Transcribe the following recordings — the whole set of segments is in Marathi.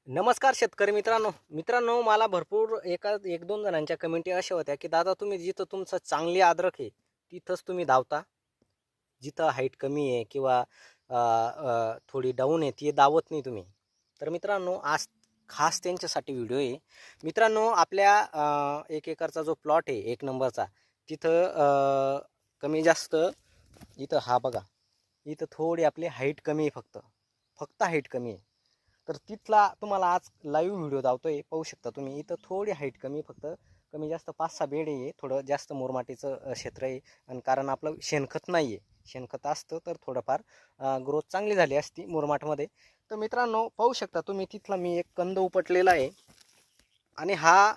नमस्कार शेतकरी मित्रांनो मला भरपूर एक दोन जणांच्या कमेंटी अशा होत्या की दादा तुम्ही जिथं तुमचं चांगली अद्रक आहे तिथंच तुम्ही धावता, जिथं हाईट कमी आहे किंवा थोडी डाऊन आहे ती दावत नाही तुम्ही. तर मित्रांनो आज खास त्यांच्यासाठी व्हिडिओ आहे. मित्रांनो आपल्या 1 एकरचा जो प्लॉट आहे 1 नंबरचा तिथं कमी जास्त इथं हा बघा, इथं थोडी आपली हाईट कमी आहे, फक्त हाईट कमी आहे. तर तिथला तुम्हाला आज लाईव्ह व्हिडिओ दावतोय, पाहू शकता तुम्ही. इथं थोडी हाईट कमी, फक्त कमी जास्त 5-6 बेड आहे, थोडं जास्त मुरमाटीचं क्षेत्र आहे. आणि कारण आपलं शेणखत नाही आहे, शेणखत असतं तर थोडंफार ग्रोथ चांगली झाली असती मुरमाटमध्ये. तर मित्रांनो पाहू शकता तुम्ही, तिथला मी एक कंद उपटलेला आहे. आणि हा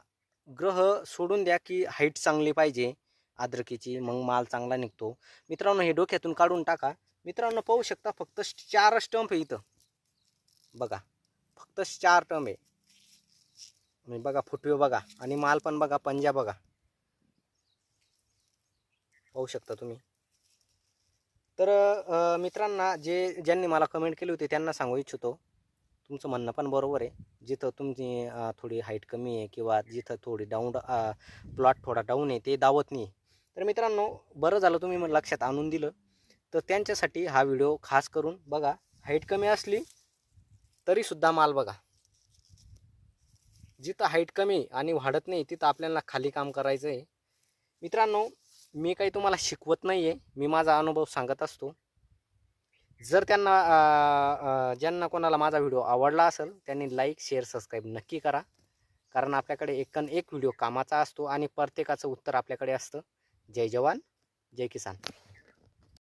ग्रह सोडून द्या की हाईट चांगली पाहिजे अद्रकीची, मग माल चांगला निघतो. मित्रांनो हे डोक्यातून काढून टाका. मित्रांनो पाहू शकता फक्त 4 स्टंप आहे इथं बघा, फक्त 4 टर्म आहे. आणि बघा फुटवे बघा, आणि माल पण बघा, पंजा बघा, पाहू शकता तुम्ही. तर मित्रांना ज्यांनी मला कमेंट केली होती त्यांना सांगू इच्छितो, तुमचं म्हणणं पण बरोबर आहे. जिथं तुमची थोडी हाईट कमी आहे किंवा जिथं थोडी डाऊन प्लॉट थोडा डाऊन आहे ते दावत नाही. तर मित्रांनो बरं झालं तुम्ही मग लक्षात आणून दिलं. तर त्यांच्यासाठी हा व्हिडिओ खास करून बघा. हाईट कमी असली तरीसुद्धा माल बघा. जिथं हाईट कमी आणि वाढत नाही तिथं आपल्याला खाली काम करायचं आहे. मित्रांनो मी काही तुम्हाला शिकवत नाही आहे, मी माझा अनुभव सांगत असतो. जर त्यांना ज्यांना कोणाला माझा व्हिडिओ आवडला असेल त्यांनी लाईक शेअर सबस्क्राईब नक्की करा. कारण आपल्याकडे एक व्हिडिओ कामाचा असतो आणि प्रत्येकाचं उत्तर आपल्याकडे असतं. जय जवान जय किसान.